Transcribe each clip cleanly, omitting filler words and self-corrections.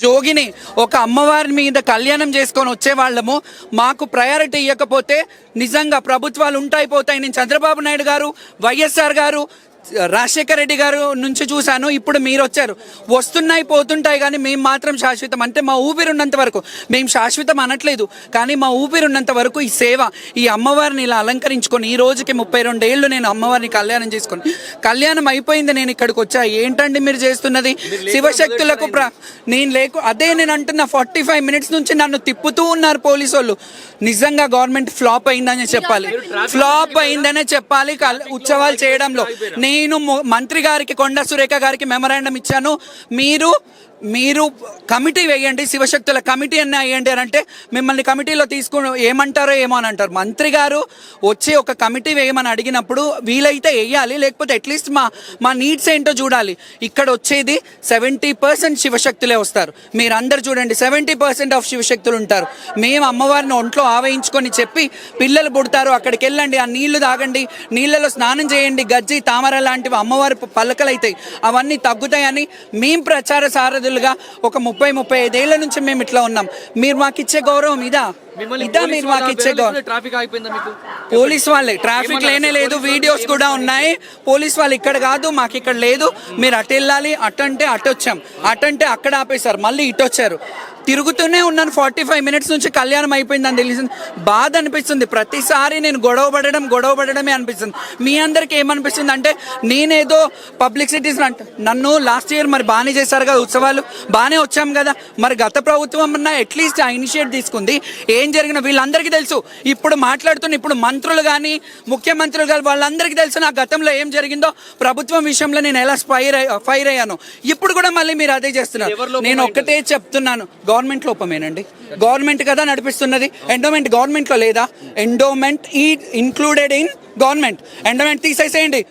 జోగిని ఒక అమ్మవారి మీద కళ్యాణం చేసుకొని వచ్చే వాళ్ళము మాకు ప్రయారిటీ ఇవ్వకపోతే నిజంగా ప్రభుత్వాలు ఉంటాయిపోతాయి. నేను చంద్రబాబు నాయుడు గారు, వైఎస్ఆర్ గారు, రాజశేఖర రెడ్డి గారు నుంచి చూశాను. ఇప్పుడు మీరు వచ్చారు. వస్తున్నాయి పోతుంటాయి కానీ మేము మాత్రం శాశ్వతం. అంటే మా ఊపిరి ఉన్నంత వరకు, మేము శాశ్వతం అనట్లేదు కానీ మా ఊపిరి ఉన్నంత వరకు ఈ సేవ, ఈ అమ్మవారిని ఇలా అలంకరించుకొని ఈ రోజుకి 32 ఏళ్ళు నేను అమ్మవారిని కళ్యాణం చేసుకొని, కళ్యాణం అయిపోయింది, నేను ఇక్కడికి వచ్చా. ఏంటండి మీరు చేస్తున్నది? శివశక్తులకు అదే నేను అంటున్నా. 45 మినిట్స్ నుంచి నన్ను తిప్పుతూ ఉన్నారు పోలీసు వాళ్ళు. నిజంగా గవర్నమెంట్ ఫ్లాప్ అయిందనే చెప్పాలి, ఫ్లాప్ అయిందనే చెప్పాలి ఉత్సవాలు చేయడంలో. నేను మంత్రి గారికి, కొండా సురేఖ గారికి మెమరాండం ఇచ్చాను. మీరు కమిటీ వేయండి, శివశక్తుల కమిటీ అన్న వేయండి అని అంటే మిమ్మల్ని కమిటీలో తీసుకుని ఏమంటారో ఏమో అని అంటారు. మంత్రి గారు వచ్చి ఒక కమిటీ వేయమని అడిగినప్పుడు వీలైతే వేయాలి, లేకపోతే అట్లీస్ట్ మా నీడ్స్ ఏంటో చూడాలి. ఇక్కడ వచ్చేది 70% శివశక్తులే వస్తారు. మీరందరూ చూడండి, 70% ఆఫ్ శివశక్తులు ఉంటారు. మేము అమ్మవారిని ఒంట్లో ఆవహించుకొని చెప్పి పిల్లలు పుడతారు, అక్కడికి వెళ్ళండి, ఆ నీళ్లు తాగండి, నీళ్ళలో స్నానం చేయండి, గజ్జి తామర లాంటివి అమ్మవారి పలకలు అవుతాయి, అవన్నీ తగ్గుతాయని మేము ప్రచార సారథులుగా ఒక 30-35 ఏళ్ల నుంచి మేము ఇట్లా ఉన్నాం. మీరు మాకు ఇచ్చే గౌరవం ఇదా? మీరు మాకు ఇచ్చే గౌరవం? పోలీస్ వాళ్ళే, ట్రాఫిక్ లేనే లేదు, వీడియోస్ కూడా ఉన్నాయి. పోలీస్ వాళ్ళు ఇక్కడ కాదు, మాకు ఇక్కడ లేదు, మీరు అటు వెళ్ళాలి, అటంటే అటు వచ్చాం, అటంటే అక్కడ ఆపేశారు, మళ్ళీ ఇటు వచ్చారు. తిరుగుతూనే ఉన్నాను. 45 మినిట్స్ నుంచి కళ్యాణం అయిపోయిందని తెలిసింది. బాధ అనిపిస్తుంది. ప్రతిసారి నేను గొడవపడడమే అనిపిస్తుంది. మీ అందరికి ఏమనిపిస్తుంది అంటే నేనేదో పబ్లిసిటీస్ నన్ను లాస్ట్ ఇయర్ మరి బాగానే చేశారు కదా ఉత్సవాలు, బాగానే వచ్చాం కదా, మరి గత ప్రభుత్వం అన్నా అట్లీస్ట్ ఆ ఇనిషియేట్ తీసుకుంది. ఏం జరిగినా వీళ్ళందరికీ తెలుసు. ఇప్పుడు మాట్లాడుతున్న ఇప్పుడు మంత్రులు కానీ ముఖ్యమంత్రులు కానీ వాళ్ళందరికీ తెలుసు నా గతంలో ఏం జరిగిందో, ప్రభుత్వం విషయంలో నేను ఎలా ఫైర్ అయ్యాను. ఇప్పుడు కూడా మళ్ళీ మీరు అదే చేస్తున్నారు. నేను ఒక్కటే చెప్తున్నాను, గవర్నమెంట్ లోపమేనండి. గవర్నమెంట్ కదా నడిపిస్తున్నది. ఎండోమెంట్ గవర్నమెంట్లో లేదా? Endowment included in government. Endowment తీసేసేయండి.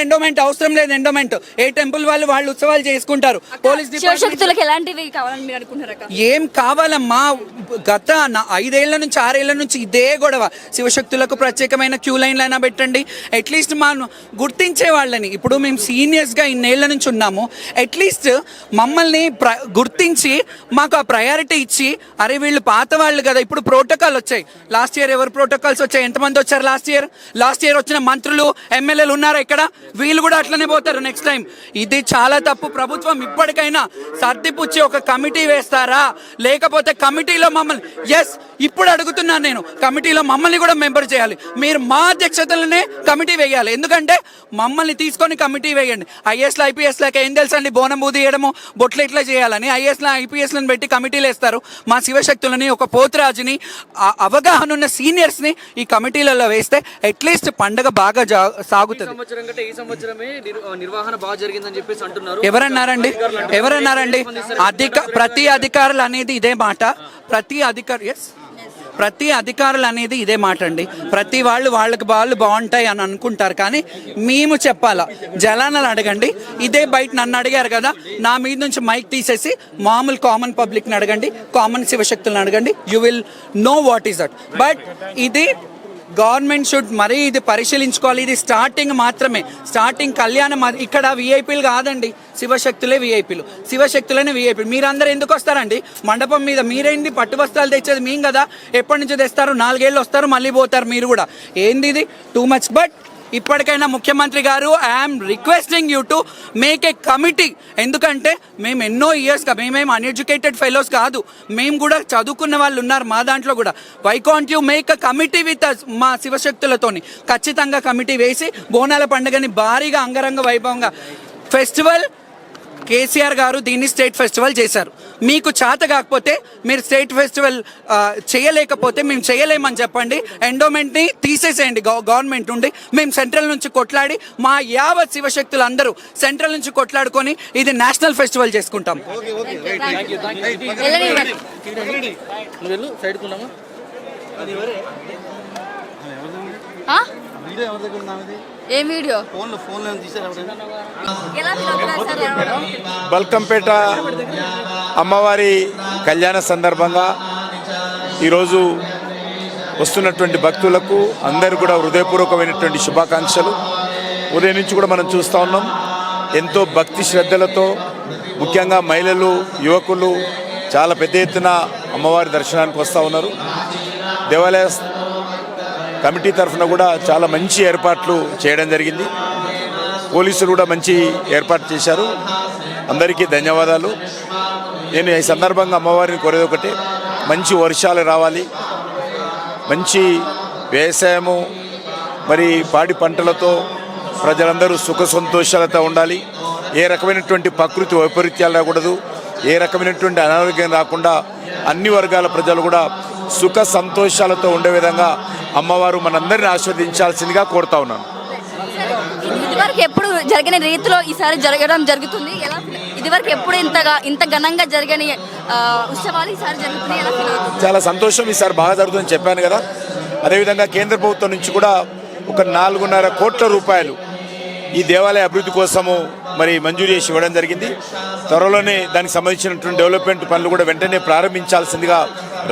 ఎండోమెంట్ అవసరం లేదు. ఎండోమెంట్ ఏ టెంపుల్ వాళ్ళు ఉత్సవాలు చేసుకుంటారు. పోలీస్ శివశక్తులకు ఎలాంటివి కావాలని మీరు అనుకుంటారు? ఏం కావాలమ్మా? గత 5 ఏళ్ల నుంచి 6 ఏళ్ల నుంచి ఇదే గొడవ. శివశక్తులకు ప్రత్యేకమైన క్యూ లైన్లు అయినా పెట్టండి, అట్లీస్ట్ మా గుర్తించే వాళ్ళని. ఇప్పుడు మేము సీనియర్స్గా ఇన్నేళ్ల నుంచి ఉన్నాము, అట్లీస్ట్ మమ్మల్ని గుర్తించి మాకు ఆ ప్రయారిటీ ఇచ్చి, అరే వీళ్ళు పాత వాళ్ళు కదా. ఇప్పుడు ప్రోటోకాల్ వచ్చాయి. లాస్ట్ ఇయర్ ఎవరు ప్రోటోకాల్స్ వచ్చాయి? ఎంతమంది వచ్చారు లాస్ట్ ఇయర్ వచ్చిన మంత్రులు, ఎమ్మెల్యేలు ఉన్నారా ఇక్కడ? వీళ్ళు కూడా అట్లనే పోతారు నెక్స్ట్ టైం. ఇది చాలా తప్పు. ప్రభుత్వం ఇప్పటికైనా సర్దిపుచ్చి ఒక కమిటీ వేస్తారా? లేకపోతే కమిటీలో మమ్మల్ని, ఇప్పుడు అడుగుతున్నాను నేను, కమిటీలో మమ్మల్ని కూడా మెంబర్ చేయాలి. మీరు మా అధ్యక్షతలనే కమిటీ వేయాలి. ఎందుకంటే మమ్మల్ని తీసుకొని కమిటీ వేయండి. ఐఏఎస్లో ఐపీఎస్లోకి ఏం తెలుసండి బోనం బూది వేయడము, బొట్లు ఇట్లా చేయాలని. ఐఏఎస్లో ఐపీఎస్లను పెట్టి కమిటీలు వేస్తారు. మా శివశక్తులని, ఒక పోతురాజుని, అవగాహన ఉన్న సీనియర్స్ని ఈ కమిటీలలో వేస్తే అట్లీస్ట్ పండగ బాగా సాగుతుంది. ఎవరన్నారండి? ప్రతి అధికారులు అనేది ఇదే మాట. ప్రతి అధికారులు అనేది ఇదే మాట అండి. ప్రతి వాళ్ళకి బాగుంటాయి అని అనుకుంటారు, కానీ మేము చెప్పాలా? జలానాలు అడగండి. ఇదే బయట నన్ను అడిగారు కదా, నా మీద నుంచి మైక్ తీసేసి మామూలు కామన్ పబ్లిక్ని అడగండి, కామన్ శివశక్తులను అడగండి, you will know what is that. But ఇది గవర్నమెంట్ షుడ్ మరీ ఇది పరిశీలించుకోవాలి. ఇది స్టార్టింగ్ మాత్రమే, స్టార్టింగ్ కళ్యాణం. ఇక్కడ విఐపీలు కాదండి, శివశక్తులే విఐపీలు, శివశక్తులనే విఐపీలు. మీరందరూ ఎందుకు వస్తారండి మండపం మీద? మీరేంటి పట్టు వస్త్రాలు తెచ్చేది మేము కదా. ఎప్పటి నుంచి తెస్తారు? 4 ఏళ్ళు వస్తారు, మళ్ళీ పోతారు. మీరు కూడా ఏంది ఇది? Too much. బట్ ఇప్పటికైనా ముఖ్యమంత్రి గారు, I'm requesting you to make a committee. ఎందుకంటే మేము ఎన్నో ఇయర్స్గా, మేమేం అన్ఎడ్యుకేటెడ్ ఫెలోస్ కాదు, మేము కూడా చదువుకున్న వాళ్ళు ఉన్నారు మా దాంట్లో కూడా. Why can't you make a committee with మా శివశక్తులతోని? ఖచ్చితంగా కమిటీ వేసి బోనాల పండుగని భారీగా అంగరంగ వైభవంగా ఫెస్టివల్, కేసీఆర్ గారు దీన్ని స్టేట్ ఫెస్టివల్ చేశారు. మీకు చేత కాకపోతే, మీరు స్టేట్ ఫెస్టివల్ చేయలేకపోతే మేము చేయలేమని చెప్పండి. ఎండోమెంట్ని తీసేసేయండి గవర్నమెంట్ నుండి. మేము సెంట్రల్ నుంచి కొట్లాడి, మా యావత్ శివశక్తులు అందరూ సెంట్రల్ నుంచి కొట్లాడుకొని ఇది నేషనల్ ఫెస్టివల్ చేసుకుంటాం. బల్కంపేట అమ్మవారి కళ్యాణ సందర్భంగా ఈరోజు వస్తున్నటువంటి భక్తులకు అందరూ కూడా హృదయపూర్వకమైనటువంటి శుభాకాంక్షలు. ఉదయం నుంచి కూడా మనం చూస్తూ ఉన్నాం, ఎంతో భక్తి శ్రద్ధలతో ముఖ్యంగా మహిళలు, యువకులు చాలా పెద్ద ఎత్తున అమ్మవారి దర్శనానికి వస్తూ ఉన్నారు. దేవాలయ కమిటీ తరఫున కూడా చాలా మంచి ఏర్పాట్లు చేయడం జరిగింది. పోలీసులు కూడా మంచి ఏర్పాటు చేశారు. అందరికీ ధన్యవాదాలు. నేను ఈ సందర్భంగా అమ్మవారిని కోరేది ఒకటే, మంచి వర్షాలు రావాలి, మంచి వ్యవసాయము మరి పాడి పంటలతో ప్రజలందరూ సుఖ సంతోషాలతో ఉండాలి. ఏ రకమైనటువంటి ప్రకృతి వైపరీత్యాలు రాకూడదు, ఏ రకమైనటువంటి అనారోగ్యం రాకుండా అన్ని వర్గాల ప్రజలు కూడా సుఖ సంతోషాలతో ఉండే విధంగా అమ్మవారు మనందరిని ఆస్వాదించాల్సిందిగా కోరుతా ఉన్నాను. ఇదివరకు ఎప్పుడు జరిగిన రీతిలో ఈసారి జరుగుతుంది. ఎలా ఇదివరకు ఎప్పుడు ఇంత ఘనంగా జరిగిన ఉత్సవాలు ఈసారి జరుగుతున్నాయి, ఎలా ఫీల్ అవుతుంది? చాలా సంతోషం. ఈసారి బాగా జరుగుతుందని చెప్పాను కదా. అదేవిధంగా కేంద్ర ప్రభుత్వం నుంచి కూడా ఒక 4.5 కోట్ల రూపాయలు ఈ దేవాలయ అభివృద్ధి కోసము మరి మంజూరు చేసి ఇవ్వడం జరిగింది. త్వరలోనే దానికి సంబంధించినటువంటి డెవలప్మెంట్ పనులు కూడా వెంటనే ప్రారంభించాల్సిందిగా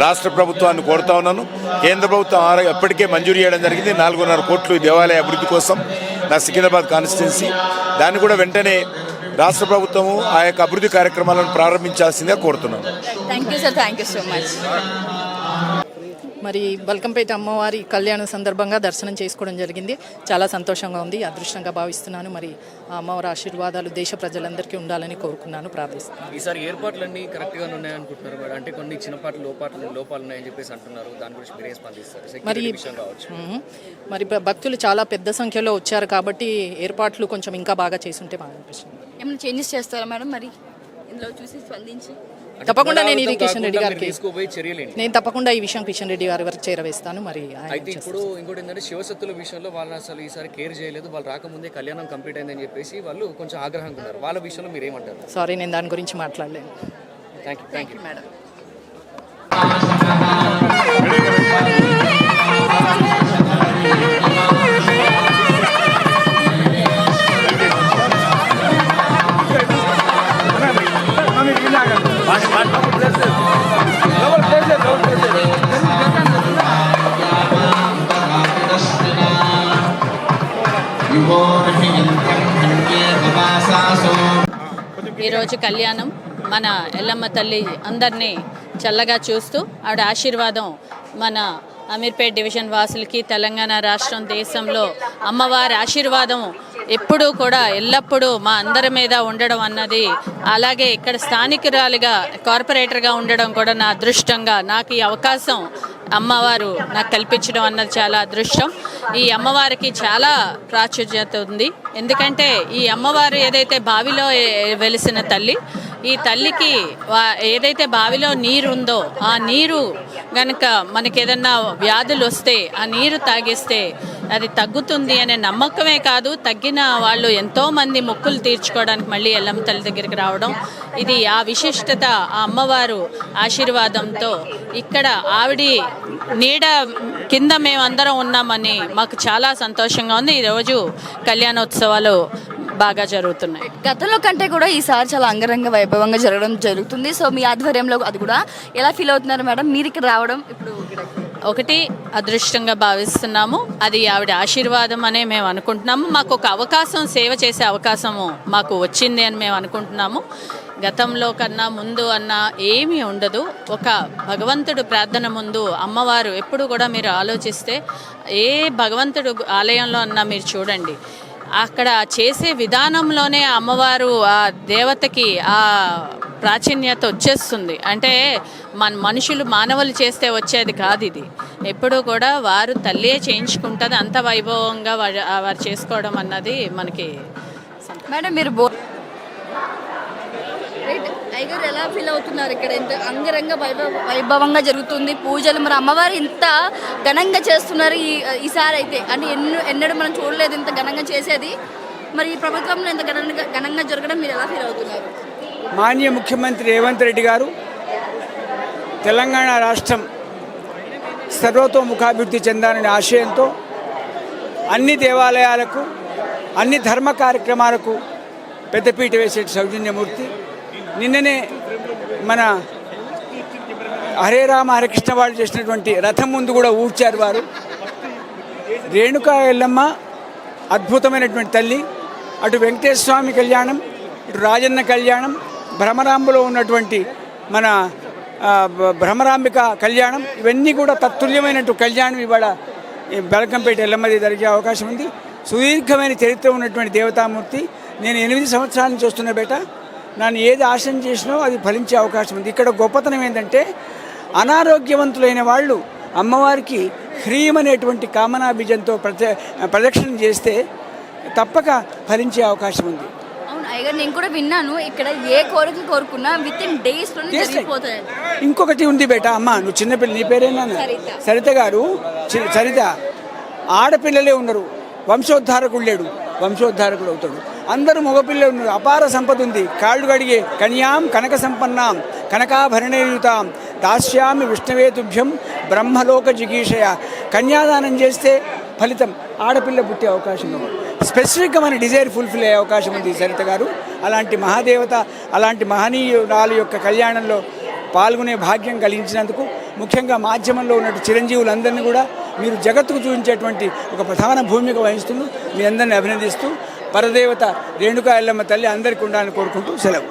రాష్ట్ర ప్రభుత్వాన్ని కోరుతా ఉన్నాను. కేంద్ర ప్రభుత్వం ఎప్పటికే మంజూరు చేయడం జరిగింది 4.5 కోట్లు ఈ దేవాలయ అభివృద్ధి కోసం నా సికింద్రాబాద్ కాన్స్టిట్యున్సీ. దాన్ని కూడా వెంటనే రాష్ట్ర ప్రభుత్వము ఆ యొక్క అభివృద్ధి కార్యక్రమాలను ప్రారంభించాల్సిందిగా కోరుతున్నాను. Thank you sir, thank you so much. మరి బల్కంపేట అమ్మవారి కళ్యాణం సందర్భంగా దర్శనం చేసుకోవడం జరిగింది. చాలా సంతోషంగా ఉంది, అదృష్టంగా భావిస్తున్నాను. మరి ఆ అమ్మవారి ఆశీర్వాదాలు దేశ ప్రజలందరికీ ఉండాలని కోరుకున్నాను, ప్రార్థిస్తున్నాను. ఈసారి ఏర్పాట్లన్నీ కరెక్ట్గా ఉన్నాయనుకుంటున్నారు మేడం? అంటే కొన్ని చిన్నపాటి లోపాలు ఉన్నాయని చెప్పేసి అంటున్నారు. దాని గురించి మీరే స్పందిస్తారు? మరి భక్తులు చాలా పెద్ద సంఖ్యలో వచ్చారు కాబట్టి ఏర్పాట్లు కొంచెం ఇంకా బాగా చేసుంటే బాగా అనిపిస్తుంది. ఏమైనా చేంజెస్ చేస్తారా మేడం మరి ఇందులో చూసి స్పందించి? తప్పకుండా నేను ఇది కిషన్ రెడ్డి గారికి చర్యలేండి. నేను తప్పకుండా ఈ విషయం కిషన్ రెడ్డి గారి వరకు చేరవేస్తాను. మరి అయితే ఇప్పుడు ఇంకోటి ఏంటంటే శివశక్తుల విషయంలో వాళ్ళు అసలు ఈసారి కేర్ చేయలేదు. వాళ్ళు రాకముందే కళ్యాణం కంప్లీట్ అయిందని చెప్పేసి వాళ్ళు కొంచెం ఆగ్రహంగా ఉన్నారు. వాళ్ళ విషయంలో మీరు ఏమంటారు? సారీ, నేను దాని గురించి మాట్లాడలేను. Thank you madam. ఈరోజు కళ్యాణం మన ఎల్లమ్మ తల్లి అందరినీ చల్లగా చూస్తూ ఆవిడ ఆశీర్వాదం మన అమీర్పేట్ డివిజన్ వాసులకి, తెలంగాణ రాష్ట్రం, దేశంలో అమ్మవారి ఆశీర్వాదం ఎప్పుడూ కూడా ఎల్లప్పుడూ మా అందరి మీద ఉండడం అన్నది, అలాగే ఇక్కడ స్థానికురాలిగా కార్పొరేటర్గా ఉండడం కూడా నా అదృష్టంగా, నాకు ఈ అవకాశం అమ్మవారు నాకు కల్పించడం అన్నది చాలా అదృష్టం. ఈ అమ్మవారికి చాలా ప్రాచుర్యత ఉంది. ఎందుకంటే ఈ అమ్మవారు ఏదైతే బావిలో వెలిసిన తల్లి, ఈ తల్లికి ఏదైతే బావిలో నీరు ఉందో ఆ నీరు గనక మనకి ఏదన్నా వ్యాధులు వస్తే ఆ నీరు తాగిస్తే అది తగ్గుతుంది అనే నమ్మకమే కాదు, తగ్గిన వాళ్ళు ఎంతోమంది మొక్కులు తీర్చుకోవడానికి మళ్ళీ ఎల్లమ్మ తల్లి దగ్గరికి రావడం, ఇది ఆ విశిష్టత, ఆ అమ్మవారు ఆశీర్వాదంతో ఇక్కడ ఆవిడి నీడ కింద మేమందరం ఉన్నామని మాకు చాలా సంతోషంగా ఉంది. ఈరోజు కళ్యాణోత్సవాలు బాగా జరుగుతున్నాయి. గతంలో కంటే కూడా ఈసారి చాలా అంగరంగ వైభవంగా జరగడం జరుగుతుంది. సో మీ ఆధ్వర్యంలో అది కూడా ఎలా ఫీల్ అవుతున్నారు మేడం మీరు ఇక్కడ రావడం? ఇప్పుడు ఒకటి అదృష్టంగా భావిస్తున్నాము, అది ఆవిడ ఆశీర్వాదం అనే మేము అనుకుంటున్నాము. మాకు ఒక అవకాశం, సేవ చేసే అవకాశము మాకు వచ్చింది అని మేము అనుకుంటున్నాము. గతంలో కన్నా ముందు అన్న ఏమీ ఉండదు. ఒక భగవంతుడు ప్రార్థన ముందు అమ్మవారు ఎప్పుడు కూడా మీరు ఆలోచిస్తే ఏ భగవంతుడు ఆలయంలో అన్నా మీరు చూడండి, అక్కడ చేసే విధానంలోనే అమ్మవారు ఆ దేవతకి ఆ ప్రాచీన్యత వచ్చేస్తుంది. అంటే మనుషులు మానవులు చేస్తే వచ్చేది కాదు. ఇది ఎప్పుడూ కూడా వారు తల్లియే చేయించుకుంటుంది. అంత వైభవంగా వారు చేసుకోవడం అన్నది మనకి. మేడం మీరు టైగర్ ఎలా ఫీల్ అవుతున్నారు? ఇక్కడ ఇంత అంగరంగ వైభవంగా జరుగుతుంది పూజలు, మరి అమ్మవారు ఇంత ఘనంగా చేస్తున్నారు ఈసారి అయితే, అంటే ఎన్నడూ మనం చూడలేదు ఇంత ఘనంగా చేసేది. మరి ఈ ప్రభుత్వంలో ఇంత ఘనంగా జరగడం మీరు ఎలా ఫీల్ అవుతున్నారు? మాన్య ముఖ్యమంత్రి రేవంత్ రెడ్డి గారు తెలంగాణ రాష్ట్రం సర్వతోముఖాభివృద్ధి చెందాలనే ఆశయంతో అన్ని దేవాలయాలకు, అన్ని ధర్మ కార్యక్రమాలకు పెద్దపీట వేసే సౌజన్యమూర్తి. నిన్ననే మన హరే రామ హరికృష్ణ వాళ్ళు చేసినటువంటి రథం ముందు కూడా ఊడ్చారు వారు. రేణుకా ఎల్లమ్మ అద్భుతమైనటువంటి తల్లి. అటు వెంకటేశ్వర స్వామి కళ్యాణం, రాజన్న కళ్యాణం, భ్రమరాంబలో ఉన్నటువంటి మన భ్రమరాంబిక కళ్యాణం, ఇవన్నీ కూడా తత్తుల్యమైనట్టు కళ్యాణం ఇవాళ ఈ బెల్కంపేట ఎల్లమ్మది జరిగే అవకాశం ఉంది. సుదీర్ఘమైన చరిత్ర ఉన్నటువంటి దేవతామూర్తి. నేను 8 సంవత్సరాల నుంచి వస్తున్న బేట, నన్ను ఏది ఆశయం చేసినో అది ఫలించే అవకాశం ఉంది. ఇక్కడ గొప్పతనం ఏంటంటే అనారోగ్యవంతులైన వాళ్ళు అమ్మవారికి హ్రీం అనేటువంటి కామనా బీజంతో ప్రదక్షిణ చేస్తే తప్పక ఫలించే అవకాశం ఉంది. అవును అయ్యగారు, నేను కూడా విన్నాను ఇక్కడ ఏ కోరికలు కోరుకున్నా విత్ ఇన్ డేస్ లోనే జరిగిపోతాయి. ఇంకొకటి ఉంది బేట, అమ్మ నువ్వు చిన్నపిల్ల, నీ పేరేనా? సరిత. సరిత గారు, సరిత ఆడపిల్లలే ఉన్నారు, వంశోద్ధారకుడు లేడు, వంశోద్ధారకుడు అవుతాడు. అందరూ మగపిల్లలు ఉన్నారు, అపార సంపద ఉంది. కాళ్ళు కడిగే కన్యాం కనక సంపన్నాం కనకాభరణయుతాం దాస్యామి విష్ణువేతుభ్యం బ్రహ్మలోక జిగీషయ. కన్యాదానం చేస్తే ఫలితం ఆడపిల్ల పుట్టే అవకాశం ఉంది. స్పెసిఫిక్గా మన డిజైర్ ఫుల్ఫిల్ అయ్యే అవకాశం ఉంది సరిత గారు. అలాంటి మహాదేవత, అలాంటి మహనీయురాలు యొక్క కళ్యాణంలో పాల్గొనే భాగ్యం కలిగించినందుకు ముఖ్యంగా మాధ్యమంలో ఉన్నట్టు చిరంజీవులందరినీ కూడా మీరు జగత్తుకు చూపించేటువంటి ఒక ప్రధాన భూమిక వహిస్తూ మీ అందరిని అభినందిస్తూ పరదేవత రేణుకా ఎల్లమ్మ తల్లి అందరికీ ఉండాలని కోరుకుంటూ సెలవు.